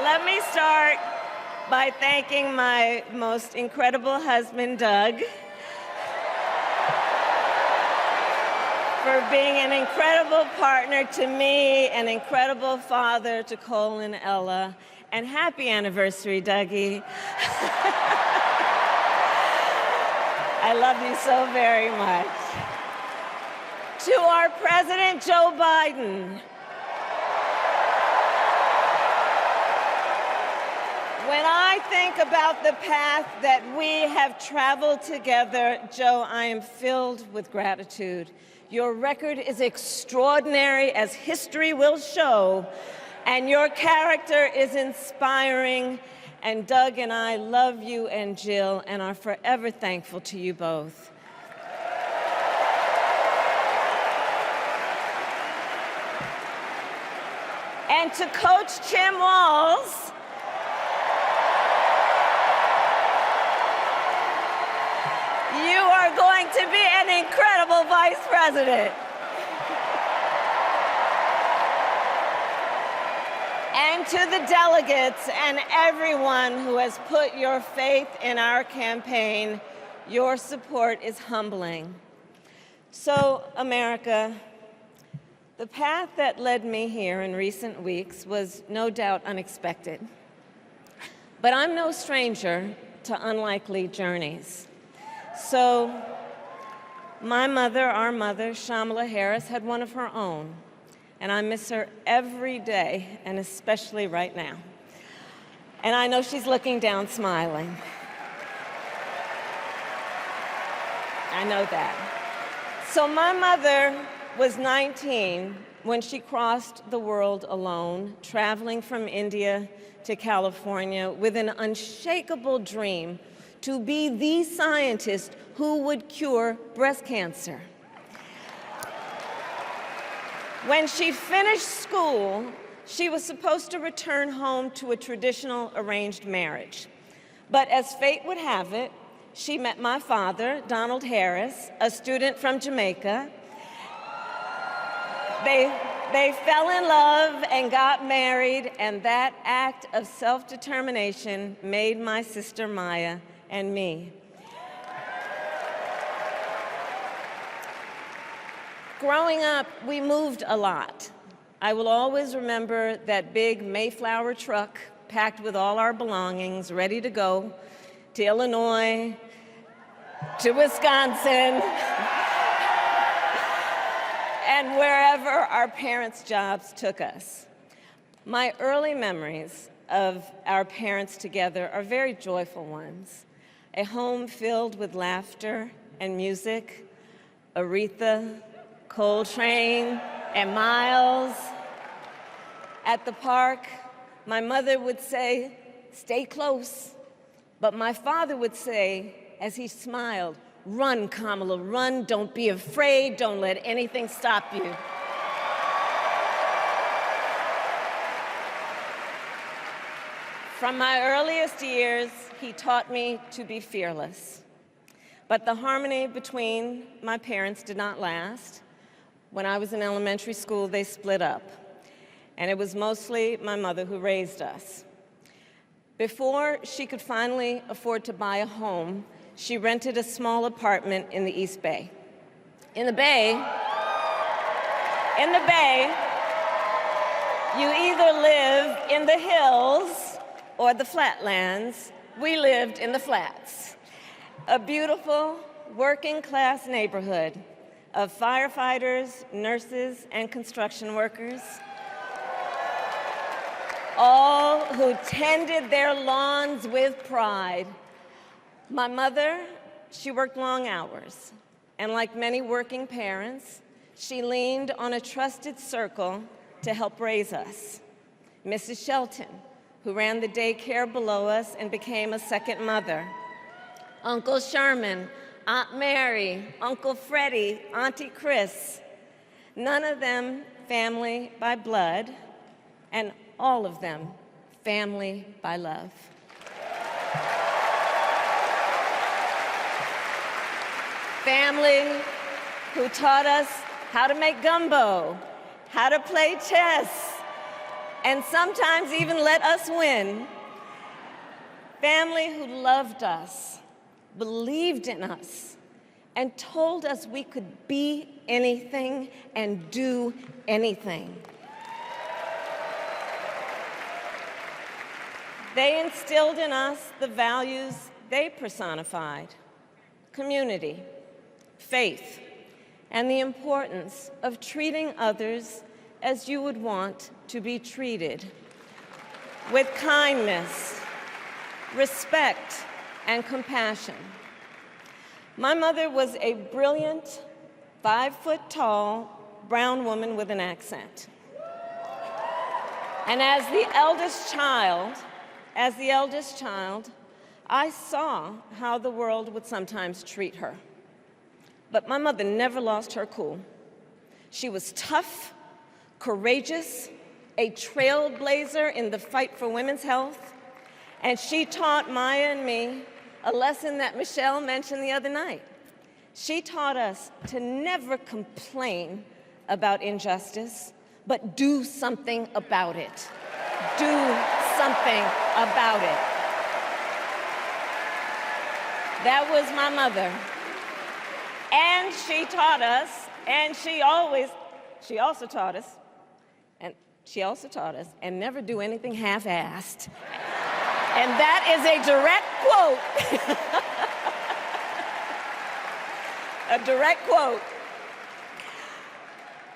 Let me start by thanking my most incredible husband, Doug, for being an incredible partner to me, an incredible father to Cole and Ella, and happy anniversary, Dougie. I love you so very much. To our President Joe Biden, when I think about the path that we have traveled together, Joe, I am filled with gratitude. Your record is extraordinary, as history will show, and your character is inspiring. And Doug and I love you and Jill and are forever thankful to you both. And to Coach Tim Walz, you are going to be an incredible vice president. And to the delegates and everyone who has put your faith in our campaign, your support is humbling. So, America, the path that led me here in recent weeks was no doubt unexpected. But I'm no stranger to unlikely journeys. So, my mother, our mother, Kamala Harris, had one of her own. And I miss her every day, and especially right now. And I know she's looking down, smiling. I know that. So my mother was 19 when she crossed the world alone, traveling from India to California with an unshakable dream to be the scientist who would cure breast cancer. When she finished school, she was supposed to return home to a traditional arranged marriage. But as fate would have it, she met my father, Donald Harris, a student from Jamaica. They fell in love and got married, and that act of self-determination made my sister Maya and me. Growing up, we moved a lot. I will always remember that big Mayflower truck packed with all our belongings, ready to go to Illinois, to Wisconsin, and wherever our parents' jobs took us. My early memories of our parents together are very joyful ones. A home filled with laughter and music, Aretha, Coltrane, and Miles. At the park, my mother would say, "Stay close." But my father would say, as he smiled, "Run, Kamala, run. Don't be afraid. Don't let anything stop you." From my earliest years, he taught me to be fearless. But the harmony between my parents did not last. When I was in elementary school, they split up, and it was mostly my mother who raised us. Before she could finally afford to buy a home, she rented a small apartment in the East Bay. In the Bay, you either live in the hills or the flatlands. We lived in the flats, a beautiful working-class neighborhood of firefighters, nurses, and construction workers, all who tended their lawns with pride. My mother, she worked long hours, and like many working parents, she leaned on a trusted circle to help raise us. Mrs. Shelton, who ran the daycare below us and became a second mother. Uncle Sherman, Aunt Mary, Uncle Freddie, Auntie Chris. None of them family by blood, and all of them family by love. Family who taught us how to make gumbo, how to play chess, and sometimes even let us win. Family who loved us, believed in us, and told us we could be anything and do anything. They instilled in us the values they personified: community, faith, and the importance of treating others as you would want to be treated, with kindness, respect, and compassion. My mother was a brilliant, 5-foot-tall, brown woman with an accent. And as the eldest child, I saw how the world would sometimes treat her. But my mother never lost her cool. She was tough, courageous, a trailblazer in the fight for women's health, and she taught Maya and me a lesson that Michelle mentioned the other night. She taught us to never complain about injustice, but do something about it. Do something about it. That was my mother. And she taught us, and she also taught us, and never do anything half-assed. And that is a direct quote. A direct quote.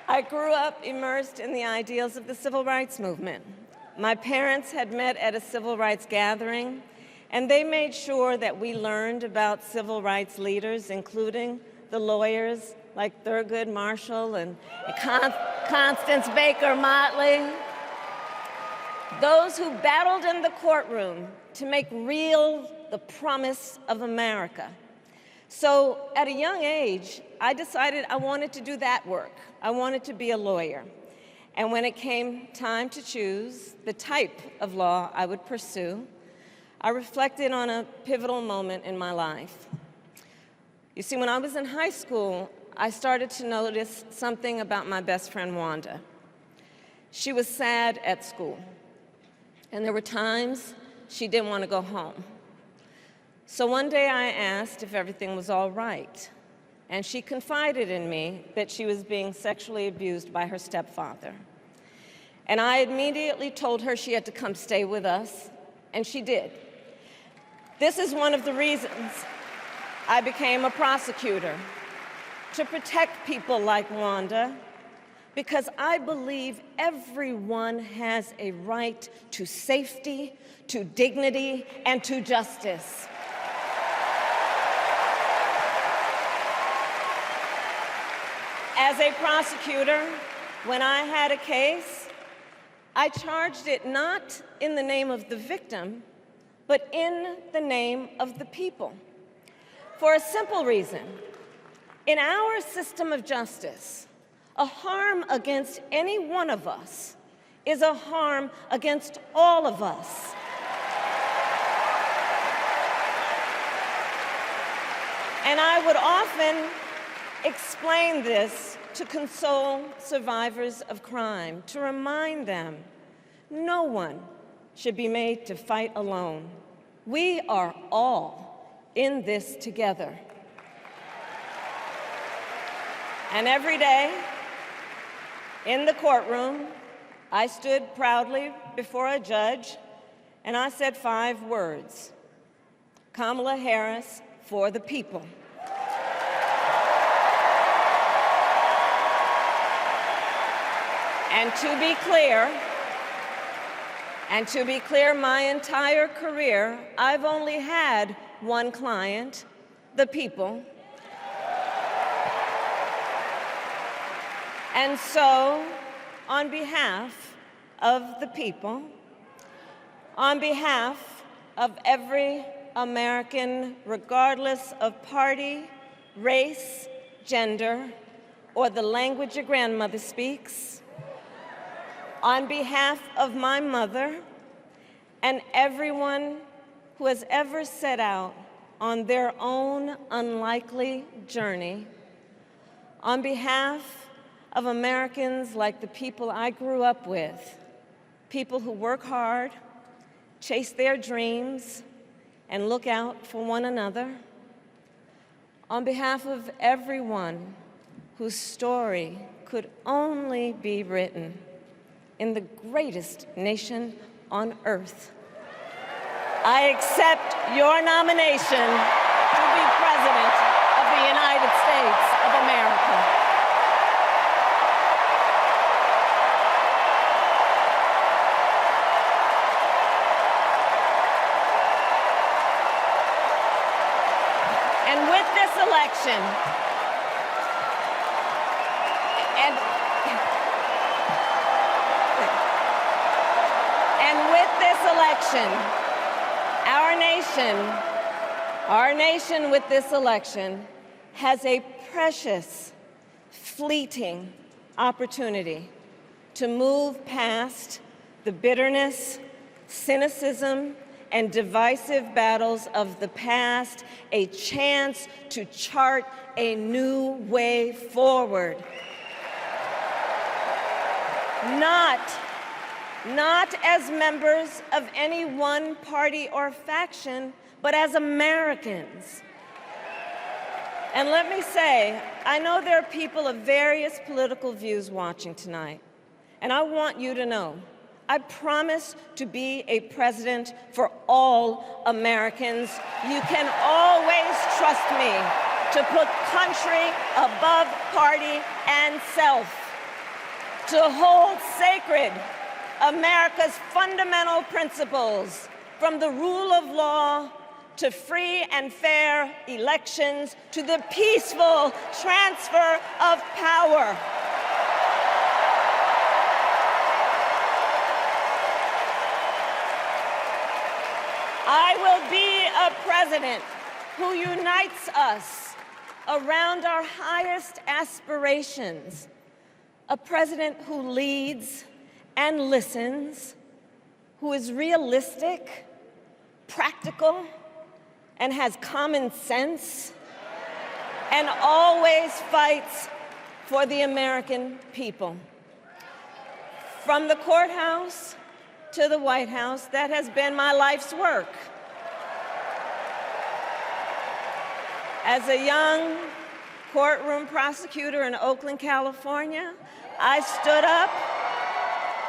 I grew up immersed in the ideals of the civil rights movement. My parents had met at a civil rights gathering, and they made sure that we learned about civil rights leaders, including the lawyers like Thurgood Marshall and Constance Baker Motley, those who battled in the courtroom to make real the promise of America. So at a young age, I decided I wanted to do that work. I wanted to be a lawyer. And when it came time to choose the type of law I would pursue, I reflected on a pivotal moment in my life. You see, when I was in high school, I started to notice something about my best friend, Wanda. She was sad at school, and there were times she didn't want to go home. So one day I asked if everything was all right, and she confided in me that she was being sexually abused by her stepfather. And I immediately told her she had to come stay with us, and she did. This is one of the reasons I became a prosecutor, to protect people like Wanda, because I believe everyone has a right to safety, to dignity, and to justice. As a prosecutor, when I had a case, I charged it not in the name of the victim, but in the name of the people. For a simple reason. In our system of justice, a harm against any one of us is a harm against all of us. And I would often explain this to console survivors of crime, to remind them no one should be made to fight alone. We are all in this together. And every day, in the courtroom, I stood proudly before a judge, and I said 5 words: Kamala Harris for the people. And to be clear, my entire career, I've only had one client, the people. And so, on behalf of the people, on behalf of every American, regardless of party, race, gender, or the language your grandmother speaks, on behalf of my mother and everyone who has ever set out on their own unlikely journey, on behalf of Americans like the people I grew up with, people who work hard, chase their dreams, and look out for one another. On behalf of everyone whose story could only be written in the greatest nation on earth, I accept your nomination to be President of the United States of America. And with this election, our nation with this election has a precious, fleeting opportunity to move past the bitterness, cynicism, and divisive battles of the past, a chance to chart a new way forward. Not as members of any one party or faction, but as Americans. And let me say, I know there are people of various political views watching tonight, and I want you to know, I promise to be a president for all Americans. You can always trust me to put country above party and self, to hold sacred America's fundamental principles, from the rule of law to free and fair elections to the peaceful transfer of power. I will be a president who unites us around our highest aspirations, a president who leads and listens, who is realistic, practical, and has common sense, and always fights for the American people. From the courthouse to the White House, that has been my life's work. As a young courtroom prosecutor in Oakland, California, I stood up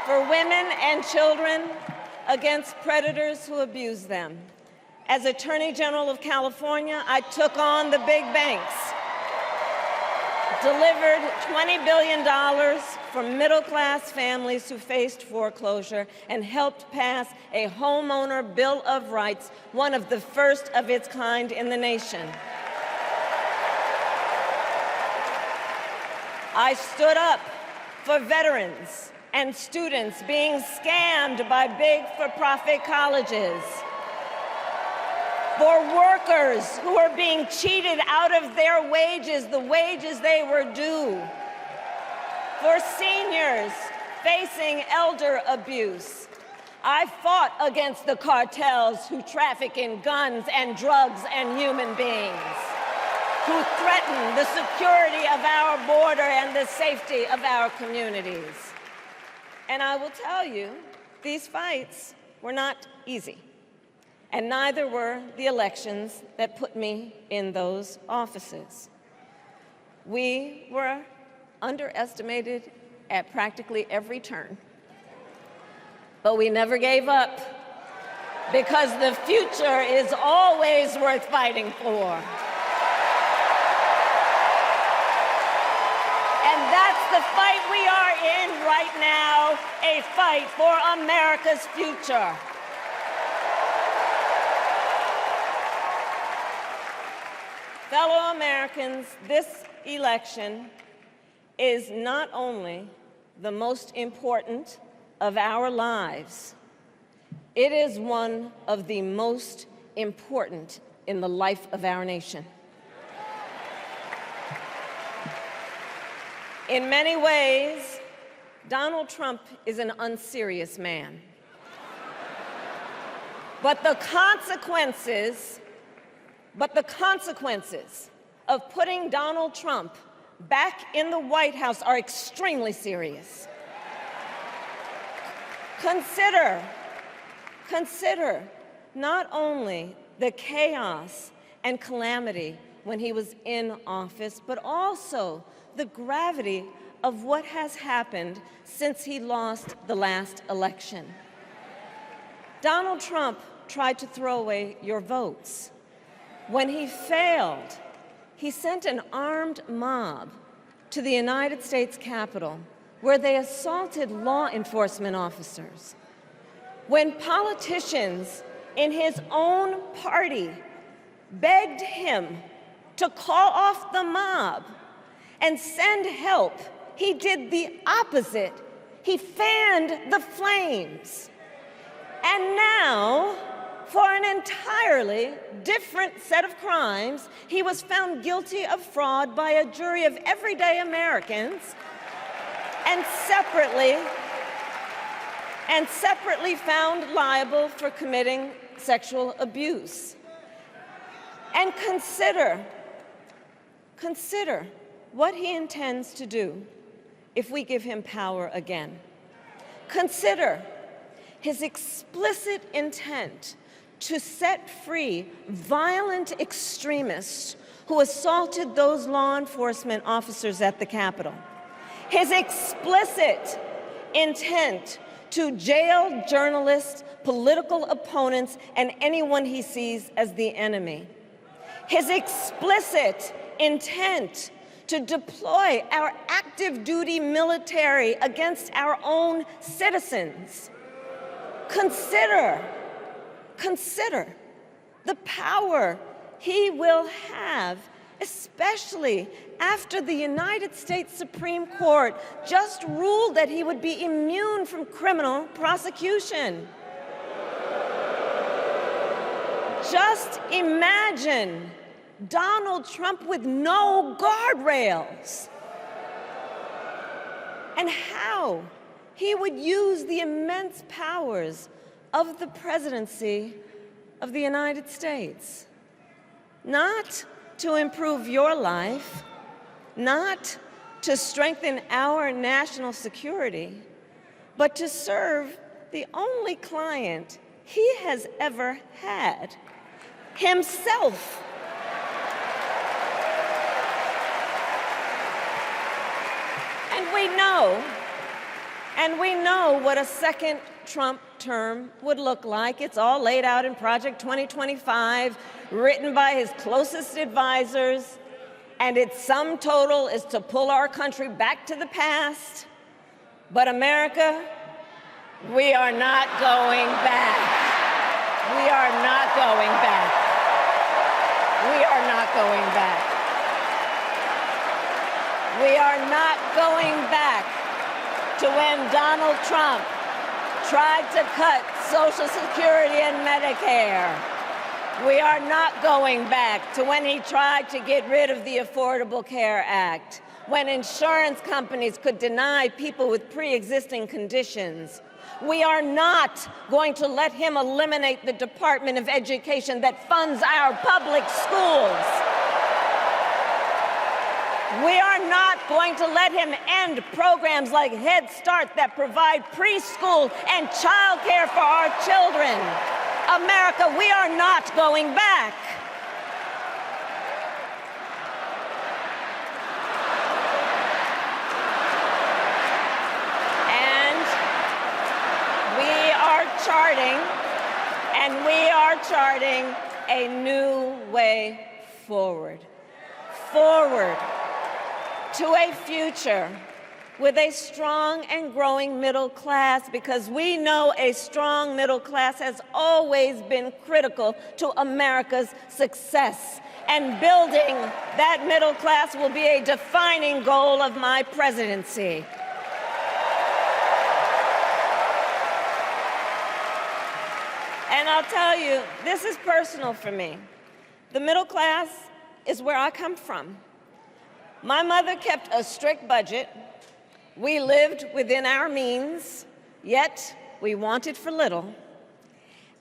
for women and children against predators who abuse them. As Attorney General of California, I took on the big banks, delivered $20 billion for middle-class families who faced foreclosure, and helped pass a homeowner Bill of Rights, one of the first of its kind in the nation. I stood up for veterans and students being scammed by big for-profit colleges, for workers who are being cheated out of their wages, the wages they were due, for seniors facing elder abuse. I fought against the cartels who traffic in guns and drugs and human beings, who threaten the security of our border and the safety of our communities. And I will tell you, these fights were not easy, and neither were the elections that put me in those offices. We were underestimated at practically every turn, but we never gave up, because the future is always worth fighting for. And that's the fight we are in right now, a fight for America's future. Fellow Americans, this election is not only the most important of our lives, it is one of the most important in the life of our nation. In many ways, Donald Trump is an unserious man. But the consequences of putting Donald Trump back in the White House are extremely serious. Consider not only the chaos and calamity when he was in office, but also the gravity of what has happened since he lost the last election. Donald Trump tried to throw away your votes. When he failed, he sent an armed mob to the United States Capitol, where they assaulted law enforcement officers. When politicians in his own party begged him to call off the mob and send help, he did the opposite. He fanned the flames. And now, for an entirely different set of crimes, he was found guilty of fraud by a jury of everyday Americans and separately found liable for committing sexual abuse. And consider what he intends to do if we give him power again. Consider his explicit intent to set free violent extremists who assaulted those law enforcement officers at the Capitol. His explicit intent to jail journalists, political opponents, and anyone he sees as the enemy. His explicit intent to deploy our active duty military against our own citizens. Consider the power he will have, especially after the United States Supreme Court just ruled that he would be immune from criminal prosecution. Just imagine Donald Trump with no guardrails, and how he would use the immense powers of the presidency of the United States, not to improve your life, not to strengthen our national security, but to serve the only client he has ever had, himself. And we know what a second Trump term would look like. It's all laid out in Project 2025, written by his closest advisors, and its sum total is to pull our country back to the past. But America, we are not going back. We are not going back. We are not going back. We are not going back to when Donald Trump tried to cut Social Security and Medicare. We are not going back to when he tried to get rid of the Affordable Care Act, when insurance companies could deny people with pre-existing conditions. We are not going to let him eliminate the Department of Education that funds our public schools. We are not going to let him end programs like Head Start that provide preschool and childcare for our children. America, we are not going back. And we are charting a new way forward. To a future with a strong and growing middle class, because we know a strong middle class has always been critical to America's success. And building that middle class will be a defining goal of my presidency. And I'll tell you, this is personal for me. The middle class is where I come from. My mother kept a strict budget. We lived within our means, yet we wanted for little.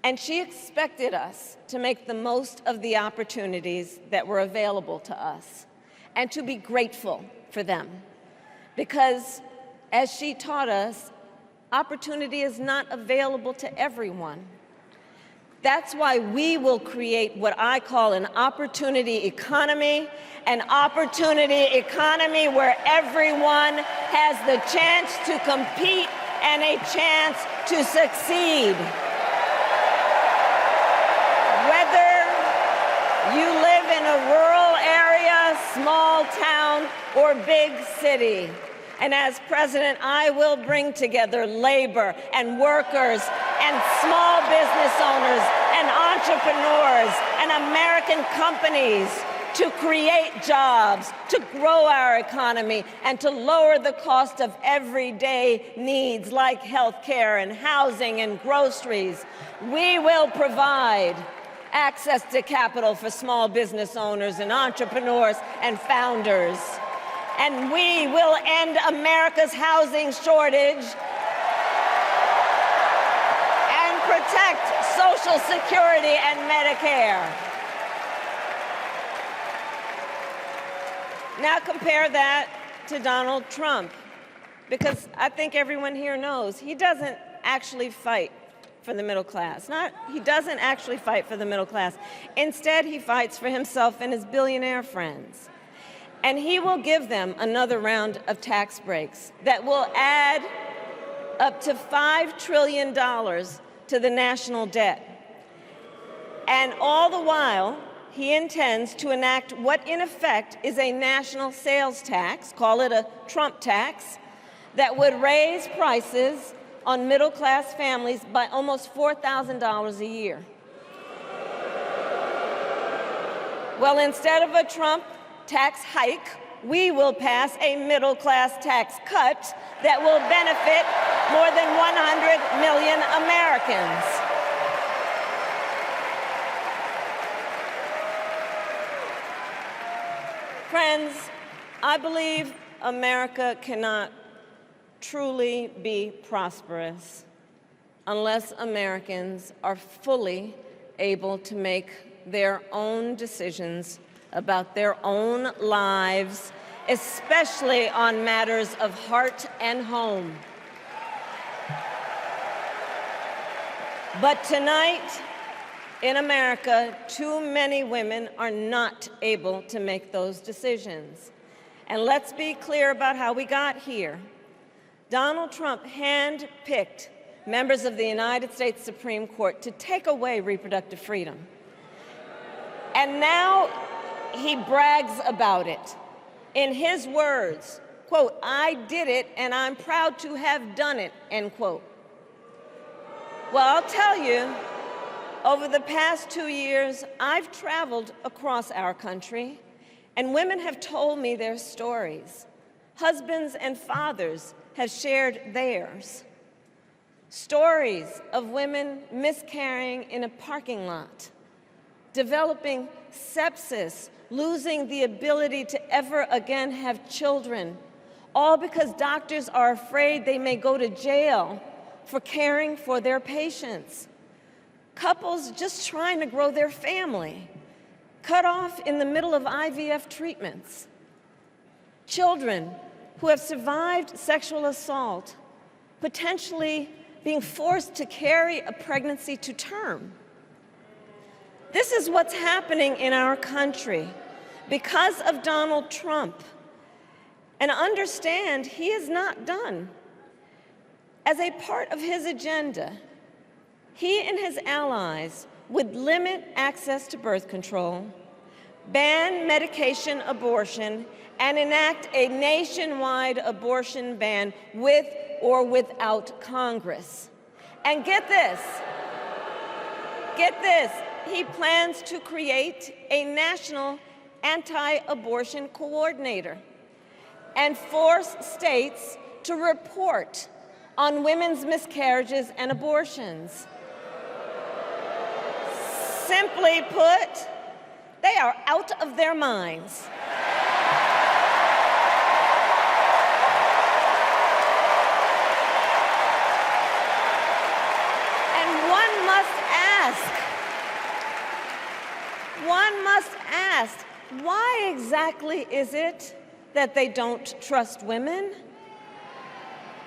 And she expected us to make the most of the opportunities that were available to us and to be grateful for them. Because, as she taught us, opportunity is not available to everyone. That's why we will create what I call an opportunity economy where everyone has the chance to compete and a chance to succeed. Whether you live in a rural area, small town, or big city. And as president, I will bring together labor and workers and small business owners and entrepreneurs and American companies to create jobs, to grow our economy, and to lower the cost of everyday needs like health care and housing and groceries. We will provide access to capital for small business owners and entrepreneurs and founders. And we will end America's housing shortage and protect Social Security and Medicare. Now compare that to Donald Trump, because I think everyone here knows he doesn't actually fight for the middle class. He doesn't actually fight for the middle class. Instead, he fights for himself and his billionaire friends. And he will give them another round of tax breaks that will add up to $5 trillion to the national debt. And all the while, he intends to enact what in effect is a national sales tax, call it a Trump tax, that would raise prices on middle-class families by almost $4,000 a year. Well, instead of a Trump tax hike, we will pass a middle-class tax cut that will benefit more than 100 million Americans. Friends, I believe America cannot truly be prosperous unless Americans are fully able to make their own decisions about their own lives, especially on matters of heart and home. But tonight, in America, too many women are not able to make those decisions. And let's be clear about how we got here. Donald Trump handpicked members of the United States Supreme Court to take away reproductive freedom. And now he brags about it. In his words, quote, "I did it and I'm proud to have done it," end quote. Well, I'll tell you, over the past 2 years, I've traveled across our country, and women have told me their stories. Husbands and fathers have shared theirs. Stories of women miscarrying in a parking lot, developing sepsis, losing the ability to ever again have children, all because doctors are afraid they may go to jail for caring for their patients. Couples just trying to grow their family, cut off in the middle of IVF treatments. Children who have survived sexual assault, potentially being forced to carry a pregnancy to term. This is what's happening in our country because of Donald Trump. And understand, he is not done. As a part of his agenda, he and his allies would limit access to birth control, ban medication abortion, and enact a nationwide abortion ban with or without Congress. And get this, he plans to create a national anti-abortion coordinator and force states to report on women's miscarriages and abortions. Simply put, they are out of their minds. And one must ask, why exactly is it that they don't trust women?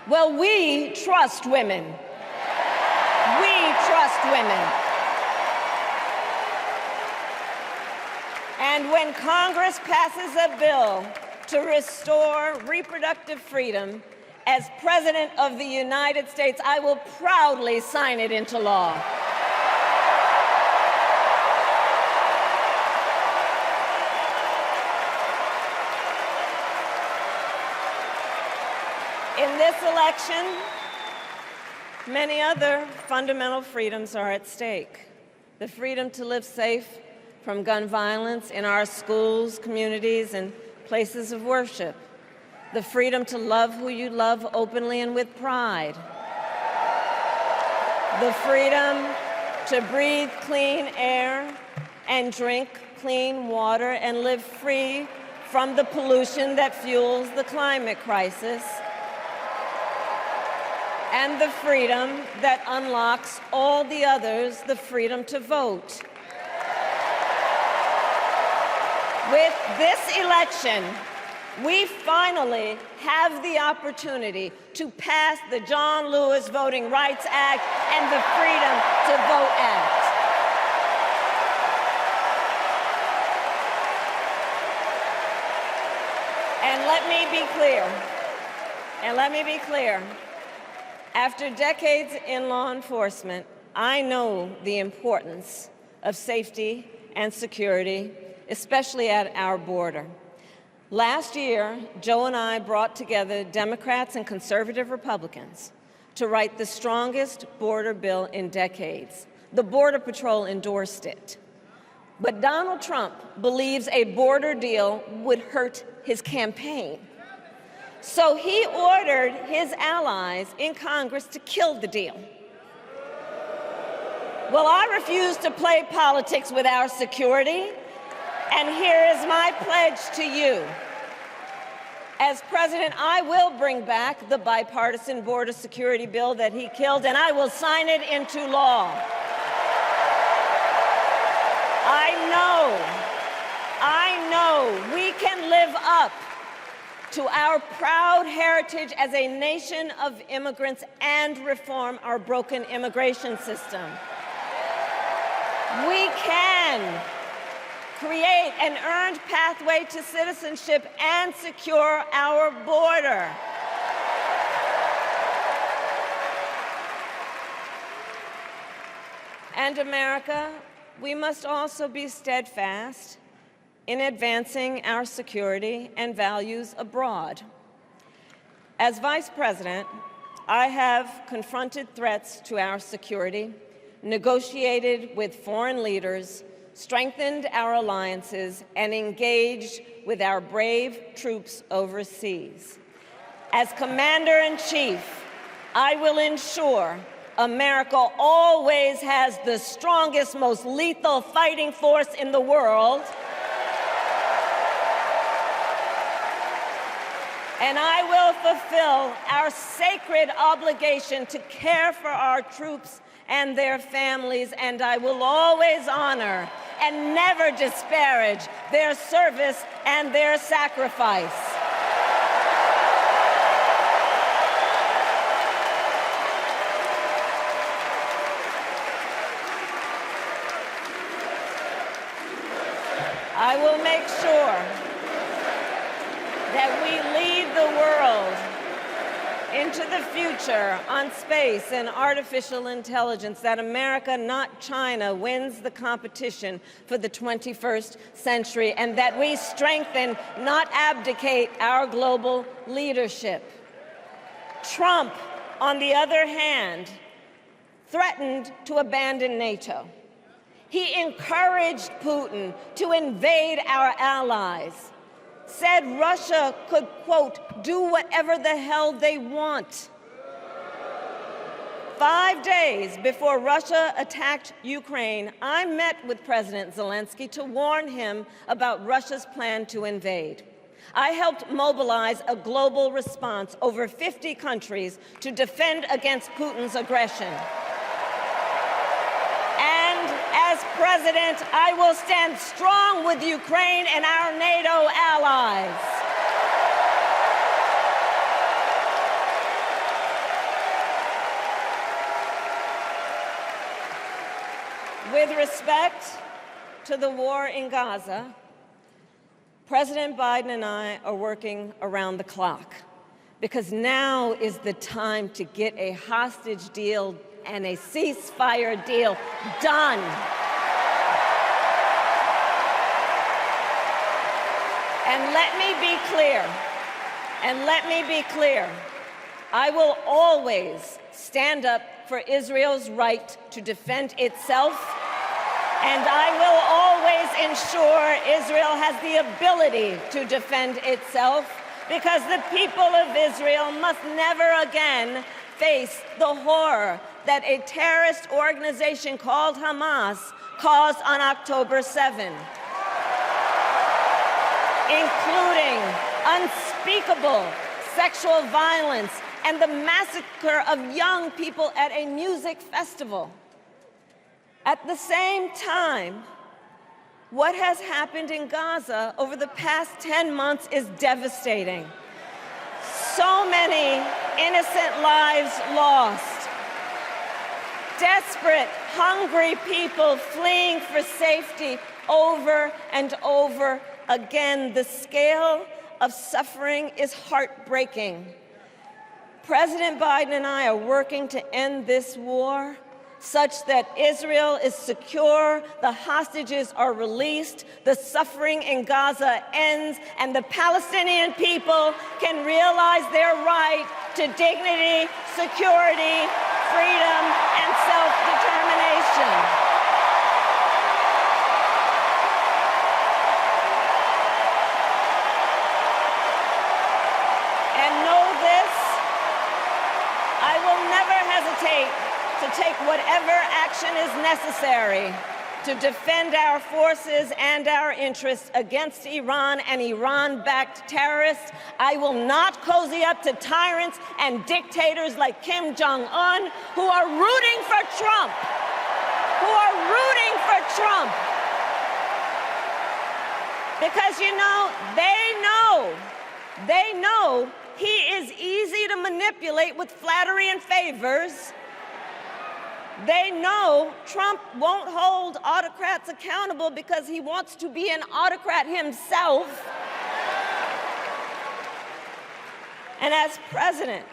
Well, we trust women. We trust women. And when Congress passes a bill to restore reproductive freedom, as President of the United States, I will proudly sign it into law. In this election, many other fundamental freedoms are at stake. The freedom to live safe from gun violence in our schools, communities, and places of worship. The freedom to love who you love openly and with pride. The freedom to breathe clean air and drink clean water and live free from the pollution that fuels the climate crisis. And the freedom that unlocks all the others, the freedom to vote. With this election, we finally have the opportunity to pass the John Lewis Voting Rights Act and the Freedom to Vote Act. And let me be clear, after decades in law enforcement, I know the importance of safety and security, especially at our border. Last year, Joe and I brought together Democrats and conservative Republicans to write the strongest border bill in decades. The Border Patrol endorsed it. But Donald Trump believes a border deal would hurt his campaign. So he ordered his allies in Congress to kill the deal. Well, I refuse to play politics with our security. And here is my pledge to you. As president, I will bring back the bipartisan border security bill that he killed, and I will sign it into law. I know we can live up to our proud heritage as a nation of immigrants and reform our broken immigration system. We can create an earned pathway to citizenship and secure our border. And America, we must also be steadfast in advancing our security and values abroad. As Vice President, I have confronted threats to our security, negotiated with foreign leaders, strengthened our alliances, and engaged with our brave troops overseas. As Commander-in-Chief, I will ensure America always has the strongest, most lethal fighting force in the world, and I will fulfill our sacred obligation to care for our troops and their families, and I will always honor and never disparage their service and their sacrifice. I will make sure that we lead the world into the future on space and artificial intelligence, that America, not China, wins the competition for the 21st century, and that we strengthen, not abdicate, our global leadership. Trump, on the other hand, threatened to abandon NATO. He encouraged Putin to invade our allies, said Russia could, quote, do whatever the hell they want. 5 days before Russia attacked Ukraine, I met with President Zelensky to warn him about Russia's plan to invade. I helped mobilize a global response, over 50 countries, to defend against Putin's aggression. And as president, I will stand strong with Ukraine and our NATO allies. With respect to the war in Gaza, President Biden and I are working around the clock because now is the time to get a hostage deal and a ceasefire deal done. And let me be clear, I will always stand up for Israel's right to defend itself, and I will always ensure Israel has the ability to defend itself, because the people of Israel must never again face the horror that a terrorist organization called Hamas caused on October 7, including unspeakable sexual violence and the massacre of young people at a music festival. At the same time, what has happened in Gaza over the past 10 months is devastating. So many innocent lives lost. Desperate, hungry people fleeing for safety over and over again. The scale of suffering is heartbreaking. President Biden and I are working to end this war such that Israel is secure, the hostages are released, the suffering in Gaza ends, and the Palestinian people can realize their right to dignity, security, freedom, and self-determination. And know this, I will never hesitate to take whatever action is necessary to defend our forces and our interests against Iran and Iran-backed terrorists. I will not cozy up to tyrants and dictators like Kim Jong-un who are rooting for Trump, Because, you know, they know he is easy to manipulate with flattery and favors. They know Trump won't hold autocrats accountable because he wants to be an autocrat himself. And as president,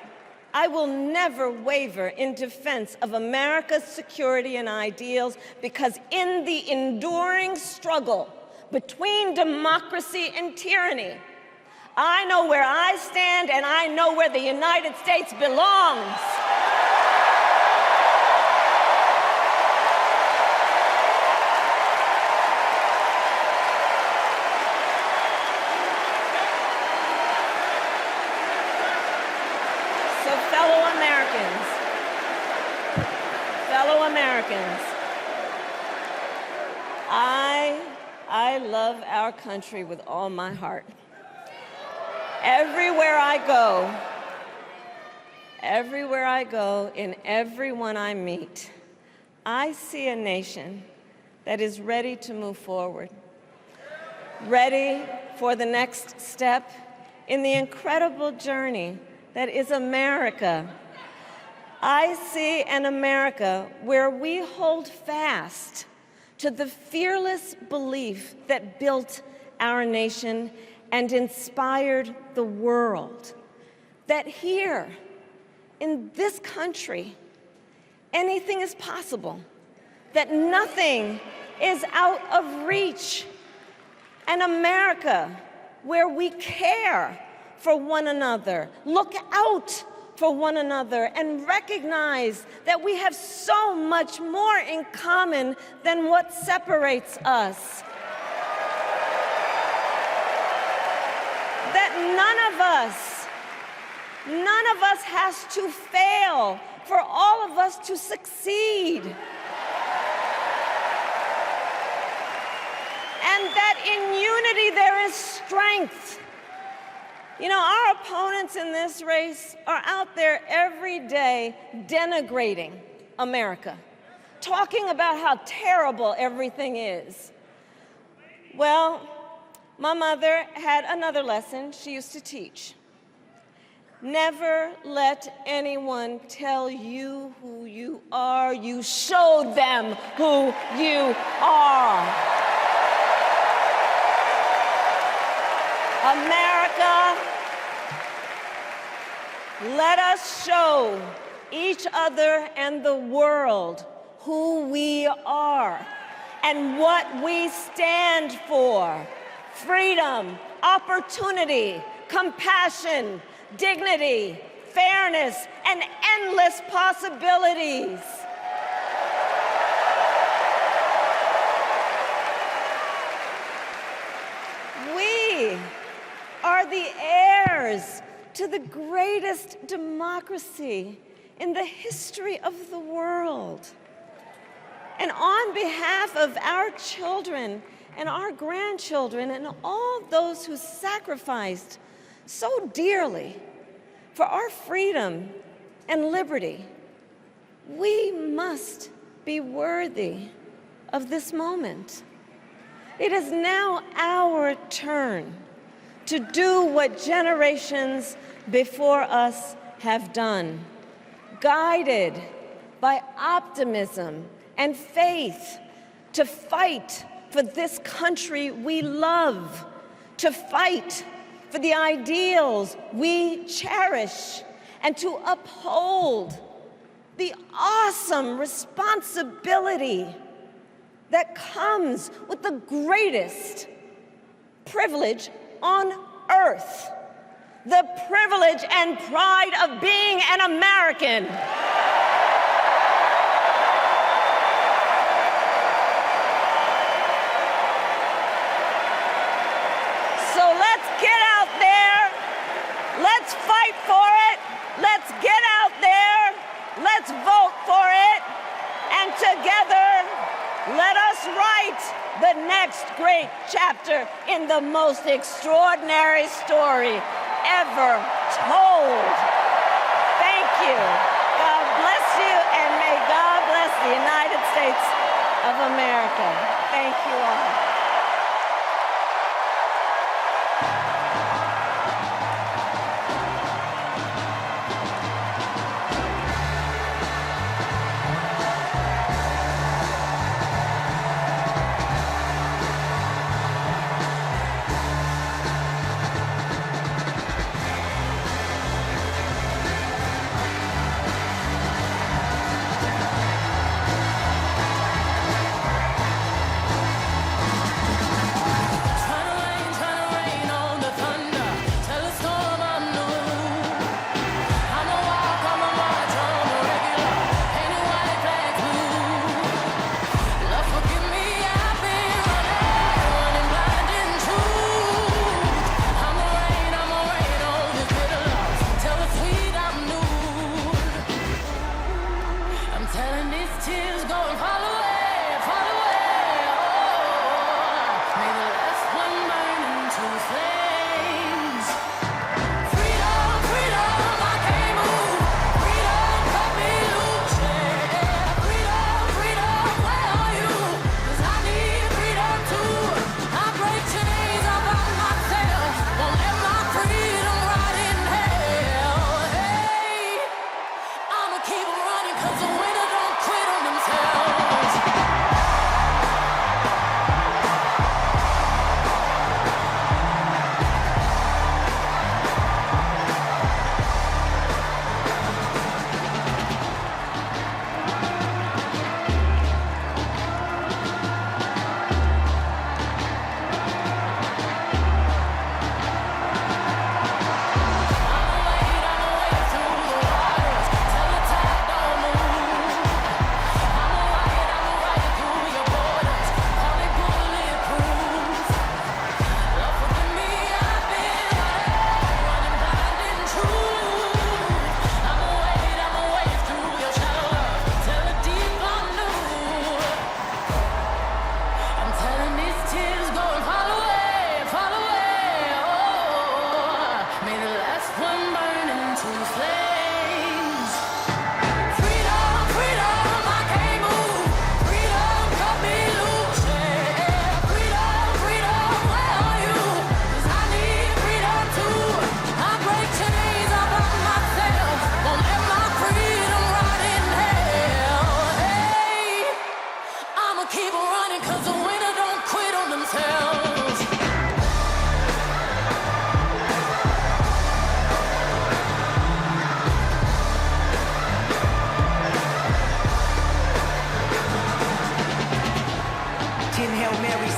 I will never waver in defense of America's security and ideals, because in the enduring struggle between democracy and tyranny, I know where I stand and I know where the United States belongs. Fellow Americans, I love our country with all my heart. Everywhere I go, in everyone I meet, I see a nation that is ready to move forward, ready for the next step in the incredible journey that is America. I see an America where we hold fast to the fearless belief that built our nation and inspired the world, that here, in this country, anything is possible, that nothing is out of reach. An America where we care for one another, look out for one another, and recognize that we have so much more in common than what separates us. That none of us has to fail for all of us to succeed. And that in unity there is strength. You know, our opponents in this race are out there every day denigrating America, talking about how terrible everything is. Well, my mother had another lesson she used to teach. Never let anyone tell you who you are. You show them who you are. America, let us show each other and the world who we are and what we stand for. Freedom, opportunity, compassion, dignity, fairness, and endless possibilities. We are the heirs to the greatest democracy in the history of the world. And on behalf of our children and our grandchildren and all those who sacrificed so dearly for our freedom and liberty, we must be worthy of this moment. It is now our turn to do what generations before us have done, guided by optimism and faith, to fight for this country we love, to fight for the ideals we cherish, and to uphold the awesome responsibility that comes with the greatest privilege on earth, the privilege and pride of being an American. So let's get out there, let's fight for it, let's get out there, let's vote for it, and together, let us write the next great chapter in the most extraordinary story ever told. Thank you. God bless you, and may God bless the United States of America. Thank you all.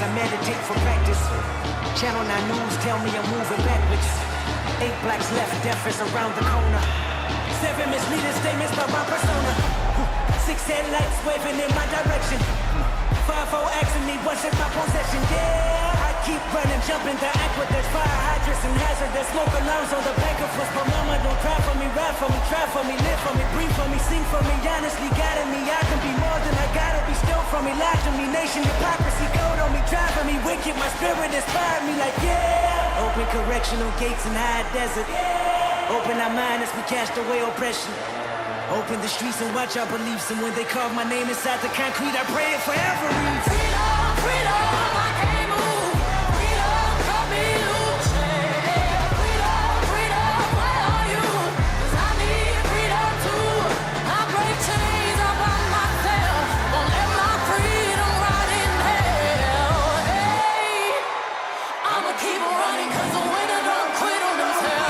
I meditate for practice. Channel 9 News tell me I'm moving backwards. 8 blacks left, death is around the corner. 7 misleading statements by my persona. 6 headlights waving in my direction. 5-4 asking me what's in my possession. Yeah, I keep running, jumping the aqueducts, fire hydrants and hazardous smoke alarms on the back of us. But mama, don't cry for me, ride for me, try for me, live for me, breathe for me, sing for me, honestly guiding me. I can be more than I gotta be, still from me, lie to me, nation hypocrisy, gold on me, driving me wicked. My spirit inspired me like yeah. Open correctional gates in high desert. Open our mind as we cast away oppression. Open the streets and watch our beliefs. And when they carve my name inside the concrete, I pray it forever reads. Freedom, freedom, I can't move. Freedom, cut me loose. Freedom, freedom, where are you? 'Cause I need freedom too. I break chains up on myself. Won't let my freedom rot in hell. Hey, I'ma keep running 'cause the winner don't quit on themselves.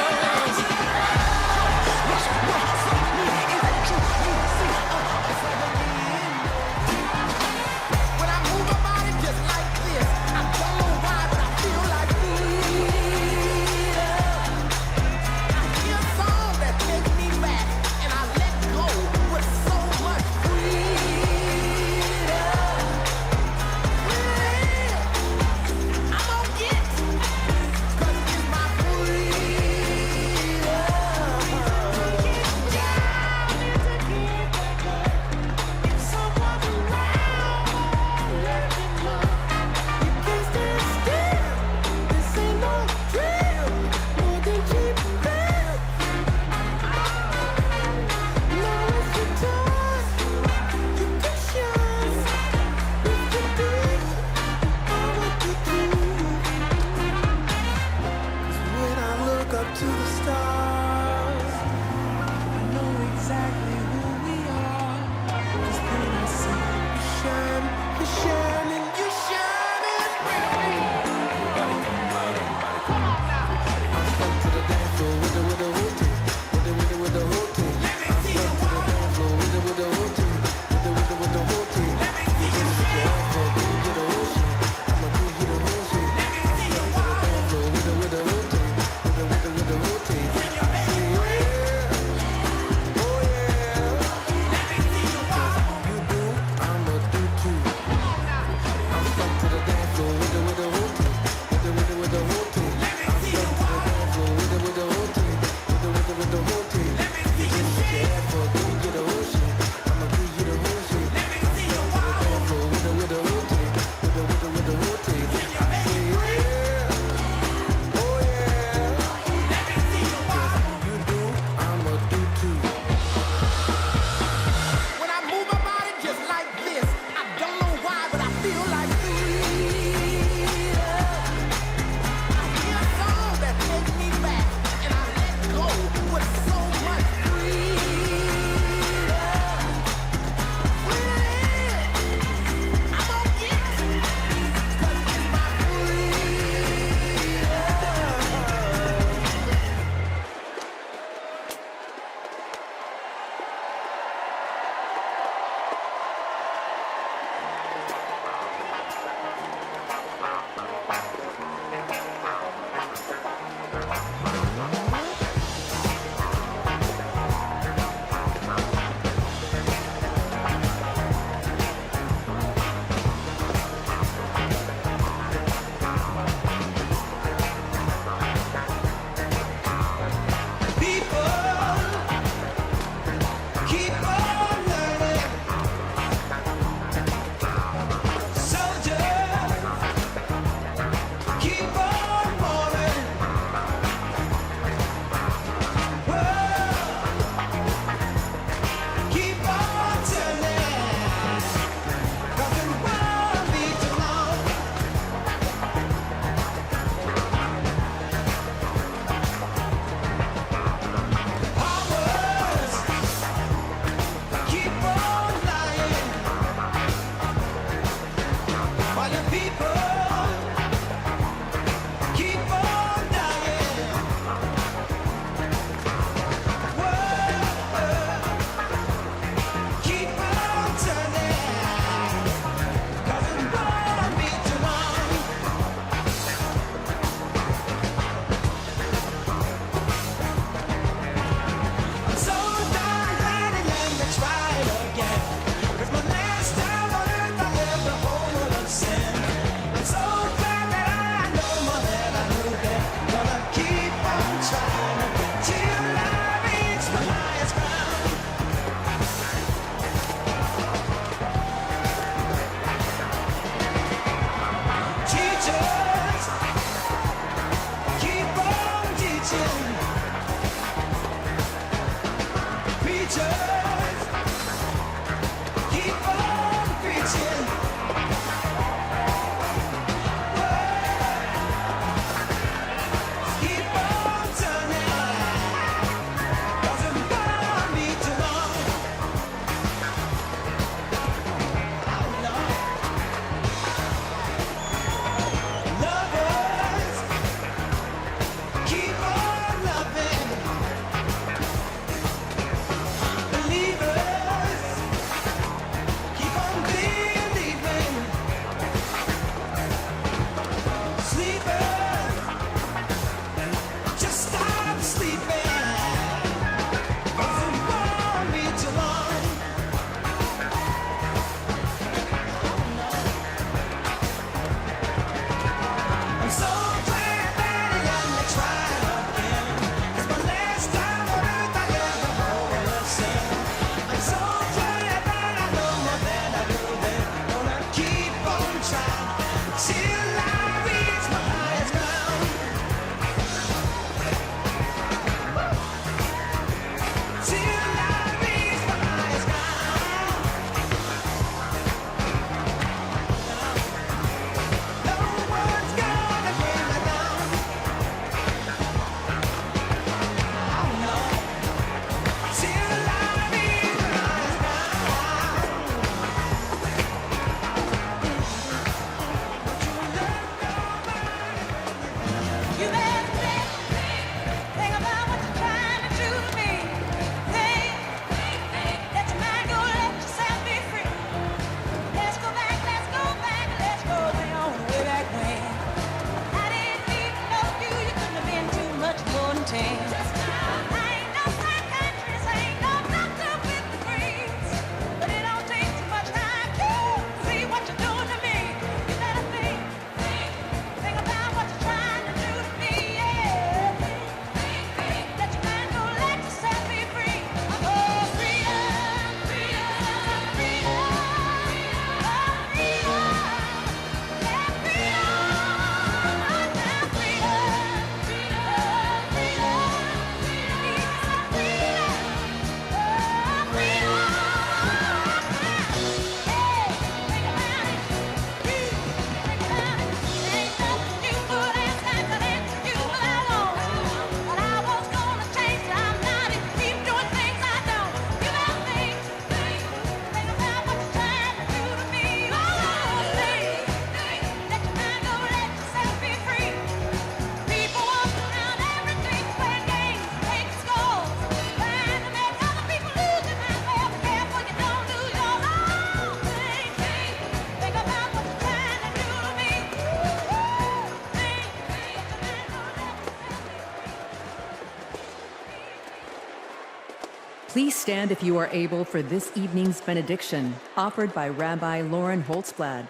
Please stand if you are able for this evening's benediction, offered by Rabbi Lauren Holtzblad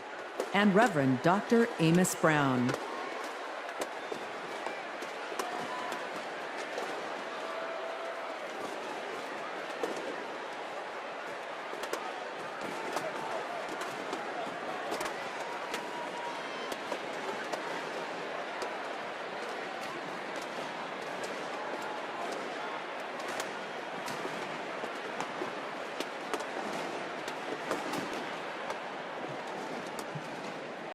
and Reverend Dr. Amos Brown.